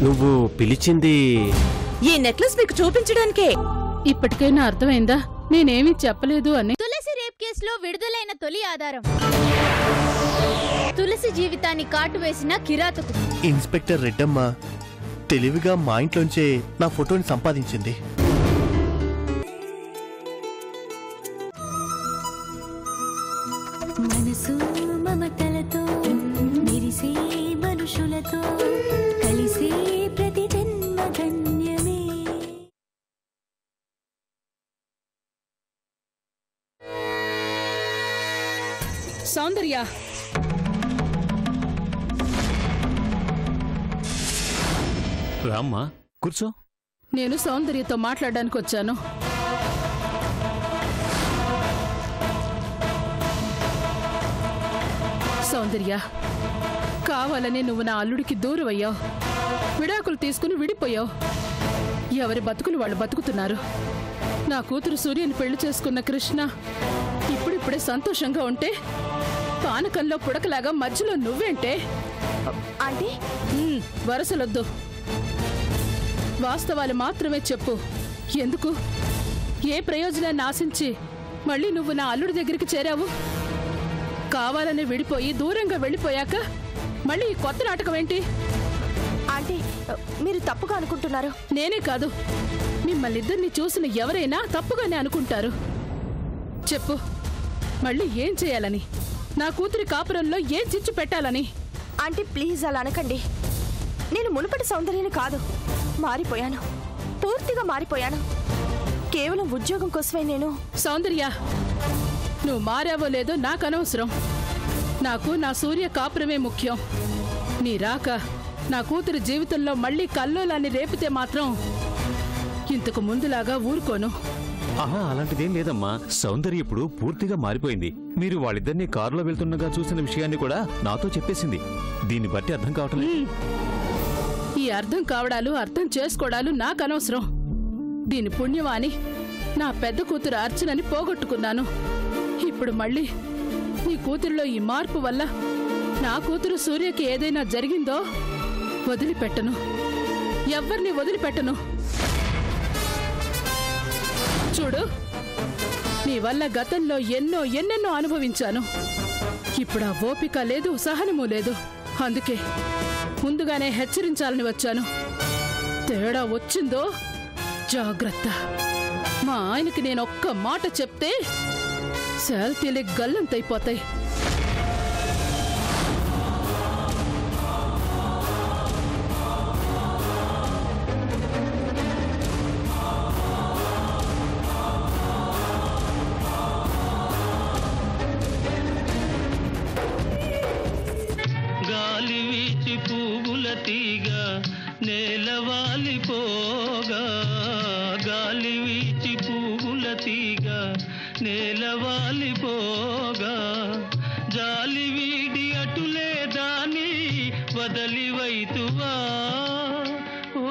నువ్వు పిలిచింది ఈ నెక్లెస్ మీకు చూపించడానికే. ఇప్పటికైనా అర్థమైందా నేనేమీ చెప్పలేదు అని? తులసి రేప్ కేసులో విడుదలైన తొలి ఆధారం, తులసి జీవితాన్ని కాటువేసిన కిరాతకుడు. ఇన్స్పెక్టర్ రెడ్డమ్మ తెలివిగా మా ఇంట్లోంచే నా ఫోటోని సంపాదించింది. మనసు మమతలతో మెరిసే మనుషులతో కలిసే ప్రతి జన్మ ధన్యమే. సౌందర్య, రామ్మా కూర్చో. నేను సౌందర్యతో మాట్లాడడానికి వచ్చాను. సౌందర్య, కావాలనే నువ్వు నా అల్లుడికి దూరమయ్యావు. విడాకులు తీసుకుని విడిపోయావు. ఎవరి బతుకులు వాళ్ళు బతుకుతున్నారు. నా కూతురు సూర్యని పెళ్లి చేసుకున్న కృష్ణ ఇప్పుడిప్పుడే సంతోషంగా ఉంటే పానకంలో పుడకలాగా మధ్యలో నువ్వేంటే? అంటే వరసలొద్దు, వాస్తవాలు మాత్రమే చెప్పు. ఎందుకు, ఏ ప్రయోజనాన్ని ఆశించి మళ్ళీ నువ్వు నా అల్లుడి దగ్గరికి చేరావు? కావాలని విడిపోయి దూరంగా వెళ్ళిపోయాక మళ్ళీ ఈ కొత్త నాటకం ఏంటి? అంటే మీరు తప్పుగా అనుకుంటున్నారు. నేనే కాదు, మిమ్మల్ని ఇద్దరిని చూసిన ఎవరైనా తప్పుగానే అనుకుంటారు. చెప్పు, మళ్ళీ ఏం చేయాలని? నా కూతురి కాపురంలో ఏం చిచ్చు పెట్టాలని? అంటే ప్లీజ్ అలా అనకండి. నేను మునుపటి సౌందర్యని కాదు, మారిపోయాను. పూర్తిగా మారిపోయాను. కేవలం ఉద్యోగం కోసమే నేను. సౌందర్య, నువ్వు మారావో లేదో నాకు అనవసరం. నాకు నా సూర్య కాపురమే ముఖ్యం. నీ రాక నా కూతురి జీవితంలో మళ్ళీ కల్లోలాన్ని రేపితే మాత్రం ఇంతకు ముందులాగా ఊరుకోను. ఆహా, అలాంటిదేం లేదమ్మా. సౌందర్య ఇప్పుడు పూర్తిగా మారిపోయింది. మీరు వాళ్ళిద్దరినీ కారులో వెళ్తుండగా చూసిన విషయాన్ని కూడా నాతో చెప్పేసింది. దీన్ని బట్టి అర్థం కావటం లేదు. ఈ అర్థం కావడాలు అర్థం చేసుకోవడాలు నాకు అనవసరం. దీని పుణ్యమాని నా పెద్ద కూతురు అర్చనని పోగొట్టుకున్నాను. ఇప్పుడు మళ్ళీ నీ కూతురులో ఈ మార్పు వల్ల నా కూతురు సూర్యకి ఏదైనా జరిగిందో వదిలిపెట్టను. ఎవ్వరిని వదిలిపెట్టను. చూడు, నీ వల్ల గతంలో ఎన్నెన్నో అనుభవించాను. ఇప్పుడు ఆ ఓపిక లేదు, సహనము లేదు. అందుకే ముందుగానే హెచ్చరించాలని వచ్చాను. తేడా వచ్చిందో జాగ్రత్త. మా ఆయనకి నేను ఒక్క మాట చెప్తే శాల్తీలే గల్లంతైపోతాయి. గాలి వీచి పువ్వుల తీగ నేలవాలిపోగా, గాలి వీచి పువ్వుల తీగ నేలవాలిపోగా, జాలి వీడి అటులే దాని వదలివైతువా. ఓ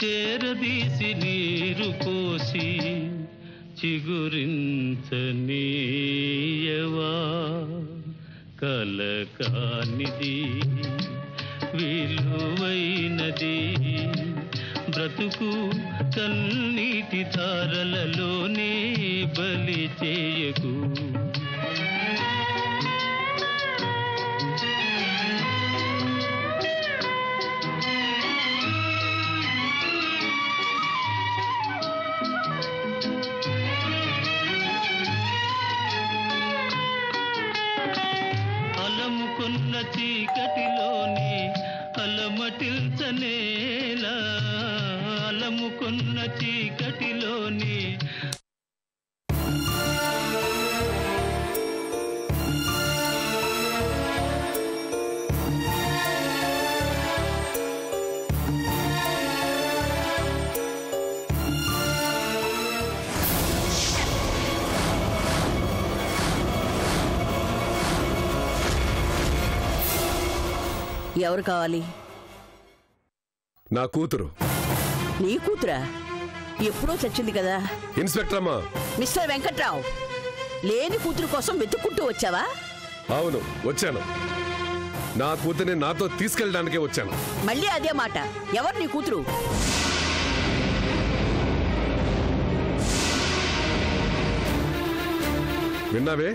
చేరదీసి నీరు పోసి చిగురించనీయవా. కలకానిది విలువైనది బ్రతుకు కన్నీటి ధారలలోనే బలి చేయకు. అలముకున్న చీకటిలోని అలమటిల్చనేలా, అలముకున్న చీకటిలోని ఎవరు కావాలి? నా కూతురు. నీ కూతురా? ఎప్పుడో చచ్చింది కదా. ఇన్స్పెక్టర్ అమ్మా. మిస్టర్ వెంకట్రావు, లేని కూతురు కోసం వెతుక్కుంటూ వచ్చావా? అవును, వచ్చాను. నా కూతుర్ని నాతో తీసుకెళ్ళడానికే వచ్చాను. మళ్ళీ అదే మాట. ఎవరు నీ కూతురు? విన్నావే,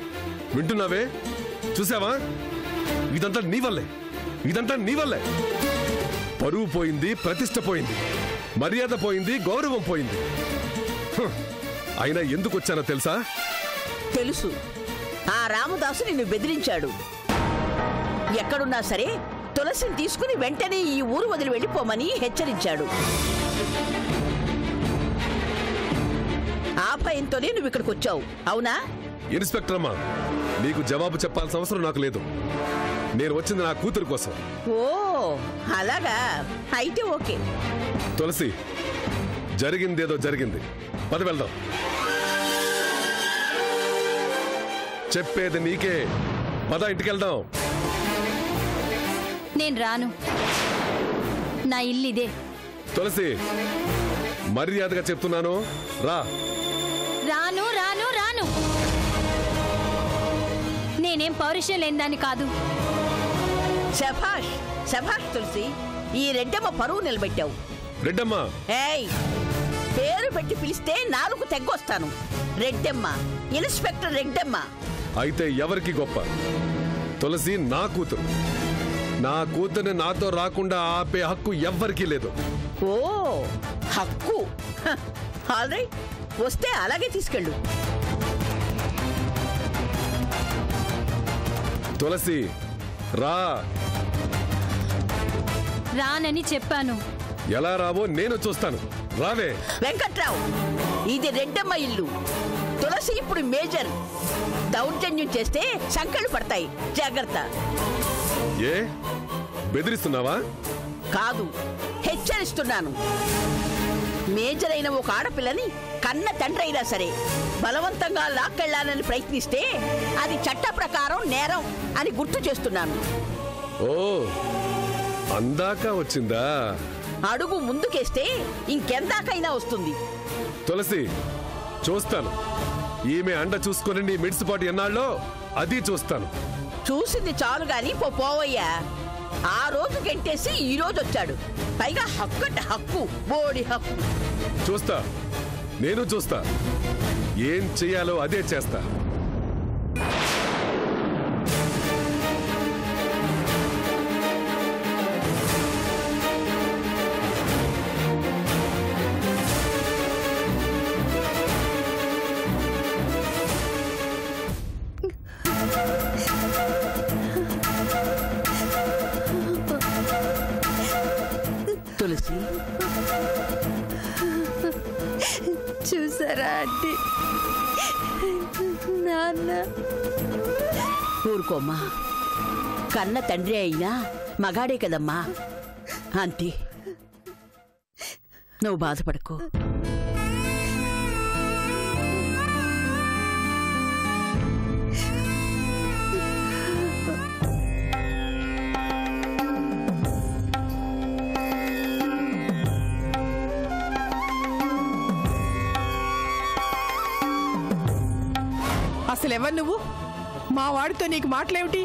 వింటున్నావే, చూసావా? ఇదంతా నీ వల్లే, ఇదంతా నీ వల్లే. పరువు పోయింది, ప్రతిష్ట పోయింది, మర్యాద పోయింది, గౌరవం పోయింది. అయినా ఎందుకు వచ్చానో తెలుసా? తెలుసు. ఆ రామదాసు నిన్ను బెదిరించాడు. ఎక్కడున్నా సరే తులసిని తీసుకుని వెంటనే ఈ ఊరు వదిలి వెళ్ళిపోమని హెచ్చరించాడు. ఆ భయంతోనే నువ్వు ఇక్కడికి వచ్చావు, అవునా? ఇన్స్పెక్టర్ అమ్మా, నీకు జవాబు చెప్పాల్సిన అవసరం నాకు లేదు. నేను వచ్చింది నా కూతురు కోసం. ఓ అలాగా, అయితే ఓకే. తులసి, జరిగిందేదో జరిగింది. పద వెళ్దాం. చెప్పేది నీకే. పద, ఇంటికి వెళ్దాం. నేను రాను. నా ఇల్లు ఇదే. తులసి, మర్యాదగా చెప్తున్నాను, రా. రాను రాను రాను. నేనేం పౌరుషం లేని కాదు. శభాష్ శభాష్ తులసి, ఈ రెడ్డమ్మ పరువు నిలబెట్టావు. రెడ్డమ్మ, ఏయ్, పేరు పెట్టి పిలిస్తే నాలుగు తెగ్గొస్తాను. రెడ్డమ్మ, ఇన్స్పెక్టర్ రెడ్డమ్మ. అయితే ఎవరికి గొప్ప? తులసి నా కూతురు. నా కూతుర్ని నాతో రాకుండా ఆపే హక్కు ఎవ్వరికీ లేదు. ఓ హక్కు. ఆల్రైట్, వస్తే అలాగే తీసుకెళ్ళు. తులసి, రా. రానని చెప్పాను. ఎలా రావో నేను చూస్తాను. రావే. వెంకట్రావు, ఇది రెడ్డమ్మ ఇల్లు. తులసి ఇప్పుడు మేజర్. దౌర్జన్యం చేస్తే సంకళ్ళు పడతాయి, జాగ్రత్త. ఏ బెదిరిస్తున్నావా? కాదు, హెచ్చరిస్తున్నాను. మేజర్ అయిన ఒక ఆడపిల్లని కన్న తండ్రి అయినా సరే బలవంతంగా లాక్కెళ్లాలని ప్రయత్నిస్తే అది చట్ట ప్రకారం నేరం అని గుర్తు చేస్తున్నాను. ఓ, అందాక వచ్చిందా? అడుగు ముందుకేస్తే ఇంకెందాకైనా వస్తుంది. తులసి, చూస్తాను. ఈమె అండ చూసుకుని నీ మిడిసిపాటు ఎన్నాళ్ళో అది చూస్తాను. చూసింది చాలు గాని పోవయ్యా. ఆ రోజు గెంటేసి ఈ రోజు వచ్చాడు. పైగా హక్కు హక్కు, బోడి హక్కు. చూస్తా, నేను చూస్తా. ఏం చెయ్యాలో అదే చేస్తా. తులసి, చూసారా ఆంటీ, నాన్న. ఊరుకోమ్మా, కన్న తండ్రి అయినా మగాడే కదమ్మా. అంతే, నువ్వు బాధపడకు. అసలెవరు నువ్వు? మా వాడితో నీకు మాటలేమిటి?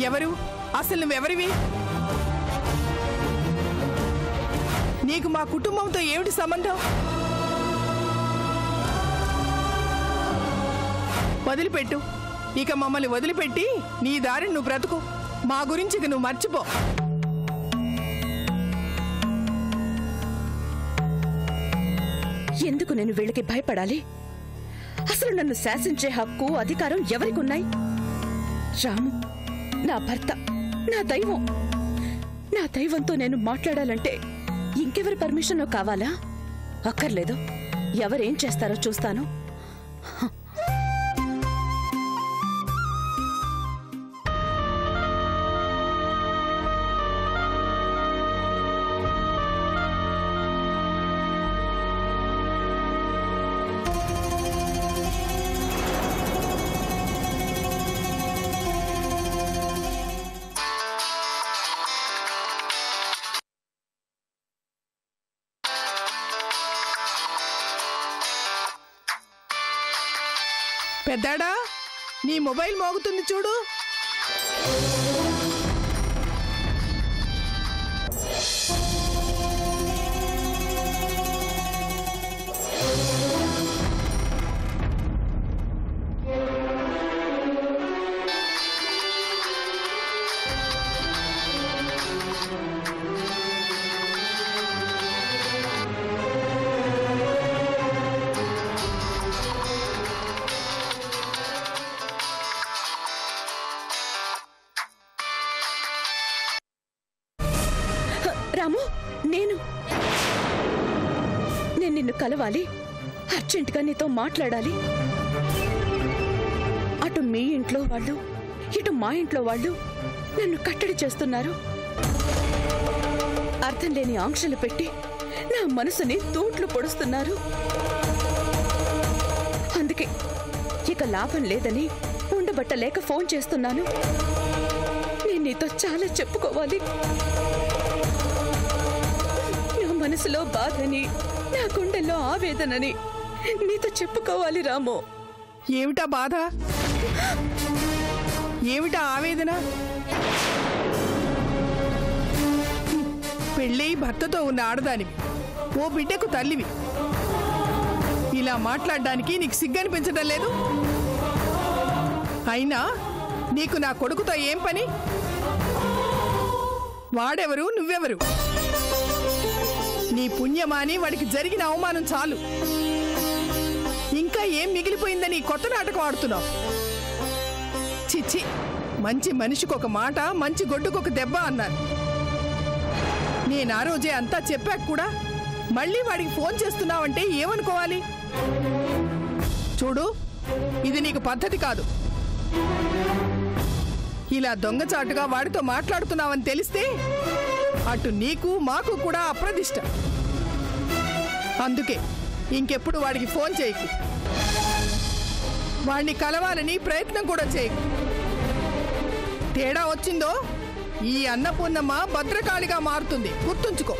ఎవరు? అసలు నువ్వెవరివి? నీకు మా కుటుంబంతో ఏమిటి సంబంధం? వదిలిపెట్టు. ఇక మమ్మల్ని వదిలిపెట్టి నీ దారిని నువ్వు బ్రతుకు. మా గురించి ఇక నువ్వు మర్చిపో. ఎందుకు నేను వీళ్ళకి భయపడాలి? అసలు నన్ను శాసించే హక్కు, అధికారం ఎవరికున్నాయి? రాము నా భర్త, నా దైవం. నా దైవంతో నేను మాట్లాడాలంటే ఇంకెవరి పర్మిషన్ కావాలా? అక్కర్లేదు. ఎవరేం చేస్తారో చూస్తాను. పెద్దాడా, నీ మొబైల్ మోగుతుంది చూడు. రాము, నేను నిన్ను కలవాలి. అర్జెంటుగా నీతో మాట్లాడాలి. అటు మీ ఇంట్లో వాళ్ళు, ఇటు మా ఇంట్లో వాళ్ళు నన్ను కట్టడి చేస్తున్నారు. అర్థం లేని ఆంక్షలు పెట్టి నా మనసుని తూట్లు పొడుస్తున్నారు. అందుకే ఇక లాభం లేదని ఉండబట్టలేక ఫోన్ చేస్తున్నాను. నేను నీతో చాలా చెప్పుకోవాలి. మనసులో బాధని, నా గుండెల్లో ఆవేదనని నీతో చెప్పుకోవాలి రాము. ఏమిటా బాధ? ఏమిటా ఆవేదన? పెళ్ళి భర్తతో ఉన్న ఆడదానివి, ఓ బిడ్డకు తల్లివి. ఇలా మాట్లాడడానికి నీకు సిగ్గనిపించడం లేదు? అయినా నీకు నా కొడుకుతో ఏం పని? వాడెవరు, నువ్వెవరు? నీ పుణ్యమాని వాడికి జరిగిన అవమానం చాలు. ఇంకా ఏం మిగిలిపోయిందని కొత్త నాటకం ఆడుతున్నావు? చిచ్చి, మంచి మనిషికి ఒక మాట, మంచి గొడ్డుకొక దెబ్బ అన్నారు. నేను ఆ రోజే అంతా చెప్పాక కూడా మళ్ళీ వాడికి ఫోన్ చేస్తున్నావంటే ఏమనుకోవాలి? చూడు, ఇది నీకు పద్ధతి కాదు. ఇలా దొంగచాటుగా వాడితో మాట్లాడుతున్నావని తెలిస్తే అటు నీకు మాకు కూడా అప్రదిష్ట. అందుకే ఇంకెప్పుడు వాడికి ఫోన్ చేయకు. వాడిని కలవాలని ప్రయత్నం కూడా చేయకు. తేడా వచ్చిందో ఈ అన్నపూర్ణమ్మ భద్రకాళిగా మారుతుంది, గుర్తుంచుకో.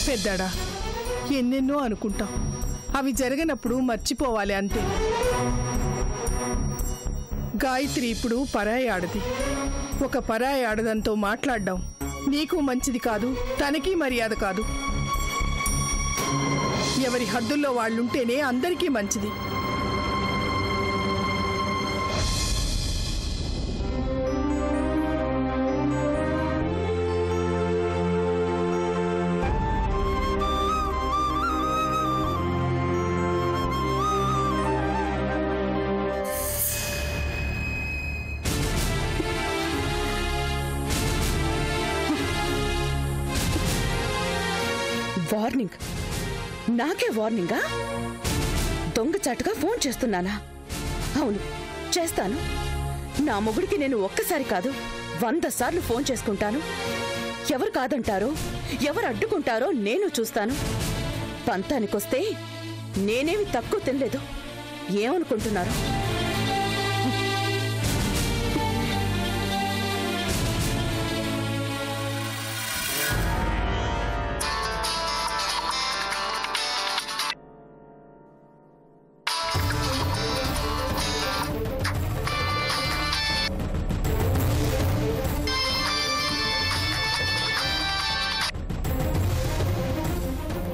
పెద్దాడా, ఎన్నెన్నో అనుకుంటాం, అవి జరగనప్పుడు మర్చిపోవాలి అంతే. గాయత్రి ఇప్పుడు పరాయి ఆడది. ఒక పరాయి ఆడదంతో మాట్లాడడం నీకు మంచిది కాదు, తనకి మర్యాద కాదు. ఎవరి హద్దుల్లో వాళ్ళుంటేనే అందరికీ మంచిది. వార్నింగ్? నాకే వార్నింగా? దొంగచాటుగా ఫోన్ చేస్తున్నానా? అవును, చేస్తాను. నా మొగుడికి నేను ఒక్కసారి కాదు 100 సార్లు ఫోన్ చేసుకుంటాను. ఎవరు కాదంటారో, ఎవరు అడ్డుకుంటారో నేను చూస్తాను. పంతానికొస్తే నేనేమి తక్కువ తినలేదు. ఏమనుకుంటున్నారు?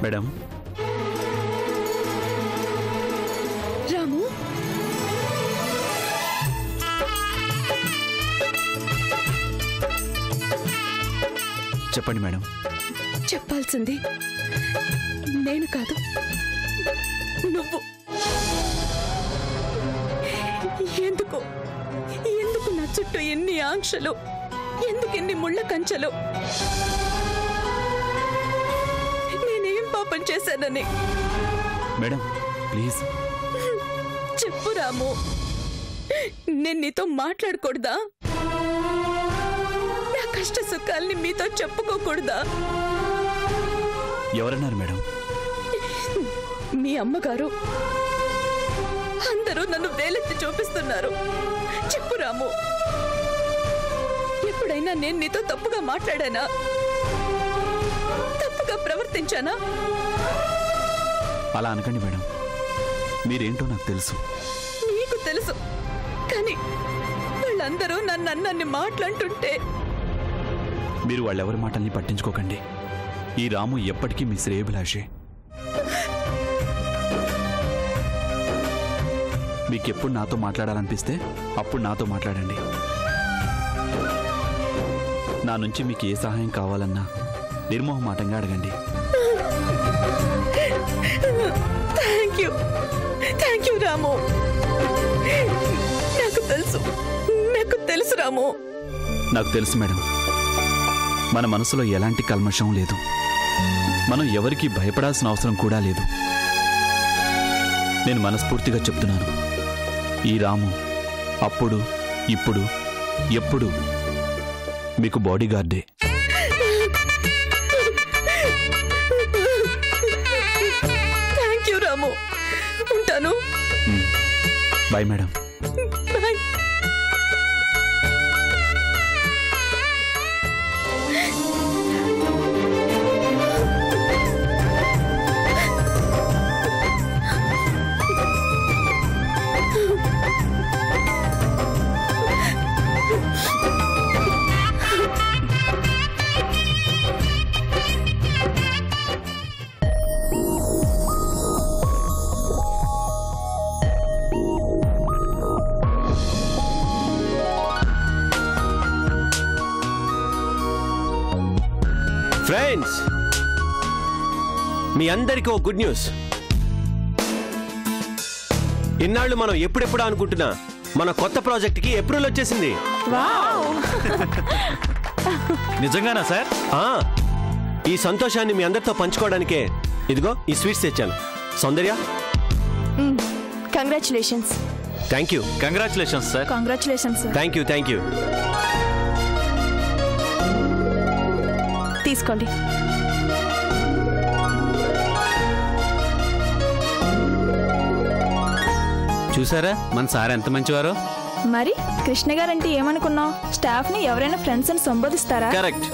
మేడం, రాము, చెప్పండి మేడం. చెప్పాల్సింది నేను కాదు, నువ్వు. ఎందుకు ఎందుకు నా చుట్టూ ఎన్ని ఆంక్షలు, ఎందుకు ఎన్ని ముళ్ళ కంచెలు? నేనేం పాపం చేశానని? మేడం ప్లీజ్ చెప్పు రాము, నేను నీతో మాట్లాడకూడదా? నా కష్ట సుఖాల్ని మీతో చెప్పుకోకూడదా? ఎవరన్నారు మేడం? మీ అమ్మగారు. అందరూ నన్ను వేలెత్తి చూపిస్తున్నారు. చెప్పు రాము, ఎప్పుడైనా నేను నీతో తప్పుగా మాట్లాడానా? తప్పుగా ప్రవర్తించానా? అలా అనకండి మేడం, మీరేంటో నాకు తెలుసు. నీకు తెలుసు, కానీ వాళ్ళందరూ నన్ను అన్నన్ని మాట్లాడుతుంటే మీరు వాళ్ళెవరి మాటల్ని పట్టించుకోకండి. ఈ రాము ఎప్పటికీ మీ శ్రేయభిలాషే. మీకెప్పుడు నాతో మాట్లాడాలనిపిస్తే అప్పుడు నాతో మాట్లాడండి. నా నుంచి మీకు ఏ సహాయం కావాలన్నా నిర్మోహమాటంగా అడగండి. థ్యాంక్ యూ రాము. నాకు తెలుసు రాము. నాకు తెలుసు మేడం, మన మనసులో ఎలాంటి కల్మషం లేదు. మనం ఎవరికీ భయపడాల్సిన అవసరం కూడా లేదు. నేను మనస్ఫూర్తిగా చెప్తున్నాను, ఈ రాము అప్పుడు ఇప్పుడు ఎప్పుడు మీకు బాడీగార్డే. Thank you Ramu. ఉంటాను. Bye madam. బాయ్. ఫ్రెండ్స్, మీ అందరికీ ఓ గుడ్ న్యూస్. ఇన్నాళ్ళు మనం ఎప్పుడెప్పుడు అనుకుంటున్నా మన కొత్త ప్రాజెక్ట్కి ఏప్రిల్ వచ్చేసింది. నిజంగానా సార్? ఈ సంతోషాన్ని మీ అందరితో పంచుకోవడానికే ఇదిగో ఈ స్వీట్స్ తెచ్చాను. Soundarya, congratulations. Thank you. Congratulations sir. Congratulations. Thank you. Thank you. తీసుకోండి. చూసారా మన సార్ ఎంత మంచివారో. మరి కృష్ణ గారంటే ఏమనుకున్నావు? స్టాఫ్ ని ఎవరైనా ఫ్రెండ్స్ అని సంబోధిస్తారా? కరెక్ట్.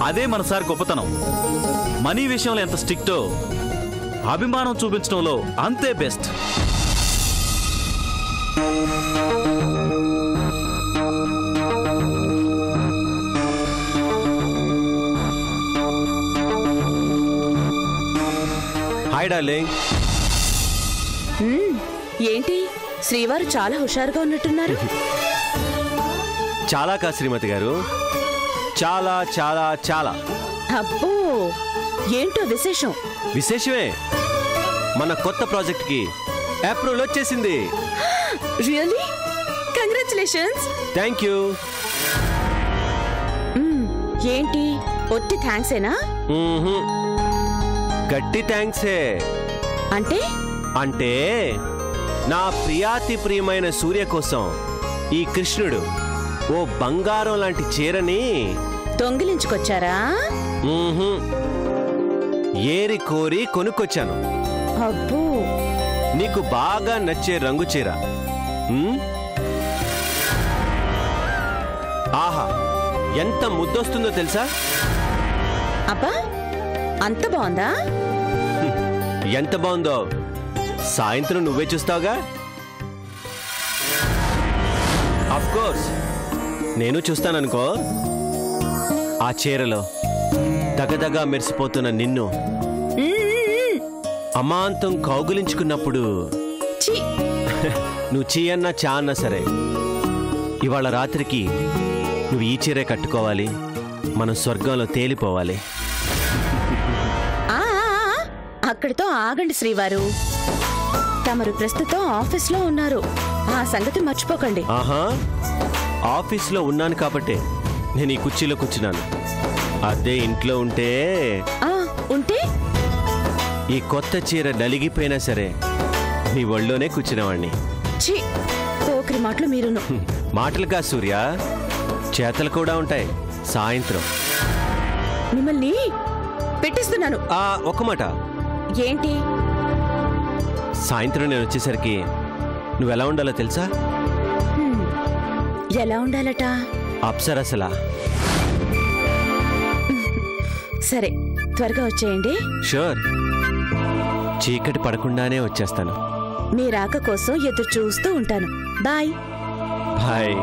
అదే మన సార్ గొప్పతనం. మనీ విషయంలో ఎంత స్ట్రిక్టో అభిమానం చూపించడంలో అంతే బెస్ట్. Hi darling. ఏంటి శ్రీవారు చాలా హుషారుగా ఉన్నట్టున్నారు? చాలా కా శ్రీమతి గారు, చాలా చాలా చాలా. అబ్బో, ఏంటో విశేషం? విశేషమే, మన కొత్త ప్రాజెక్ట్ కి ఏప్రిల్ వచ్చేసింది. రియల్లీ? కంగ్రాచులేషన్స్. Thank you. ఏంటి ఒట్టి థ్యాంక్సేనా? గట్టి థ్యాంక్సే. అంటే? అంటే నా ప్రియాతి ప్రియమైన సూర్య కోసం ఈ కృష్ణుడు ఓ బంగారం లాంటి చీరని దొంగిలించుకొచ్చారా? ఏరి కోరి కొనుక్కొచ్చాను. అబ్బో, నీకు బాగా నచ్చే రంగు చీర. ఆహా, ఎంత ముద్దొస్తుందో తెలుసా? అబ్బా, అంత బాగుందా? ఎంత బాగుందో సాయంత్రం నువ్వే చూస్తావుగా. ఆఫ్ కోర్స్ నేను చూస్తాననుకో. ఆ చీరలో దగదగా మెరిసిపోతున్న నిన్ను అమాంతం కౌగులించుకున్నప్పుడు నువ్వు చీ అన్నా చా అన్నా సరే, ఇవాళ రాత్రికి నువ్వు ఈ చీరే కట్టుకోవాలి. మనం స్వర్గంలో తేలిపోవాలి. అక్కడితో ఆగండి శ్రీవారు. తమరు ప్రస్తుతం ఆఫీస్లో ఉన్నారు, ఆ సంగతి మర్చిపోకండి. ఆహా, ఆఫీస్లో ఉన్నాను కాబట్టే నేను ఈ కుర్చీలో కూర్చున్నాను. అదే ఇంట్లో ఉంటే ఈ కొత్త చీర నలిగిపోయినా సరే నీ ఒళ్ళోనే కూర్చునేవాణ్ణి. పోకిరి మాటలు మీరును. మాటలు కాదు సూర్య, చేతలు కూడా ఉంటాయి. సాయంత్రం మిమ్మల్ని పెట్టిస్తున్నాను. ఒక్క మాట. ఏంటి? సాయంత్రం నేను వచ్చేసరికి నువ్వెలా ఉండాలో తెలుసా? ఎలా ఉండాలట? అప్సరసలా. సరే, త్వరగా వచ్చేయండి. షూర్, చీకటి పడకుండానే వచ్చేస్తాను. మీ రాక కోసం ఎదురు చూస్తూ ఉంటాను. బాయ్. బాయ్.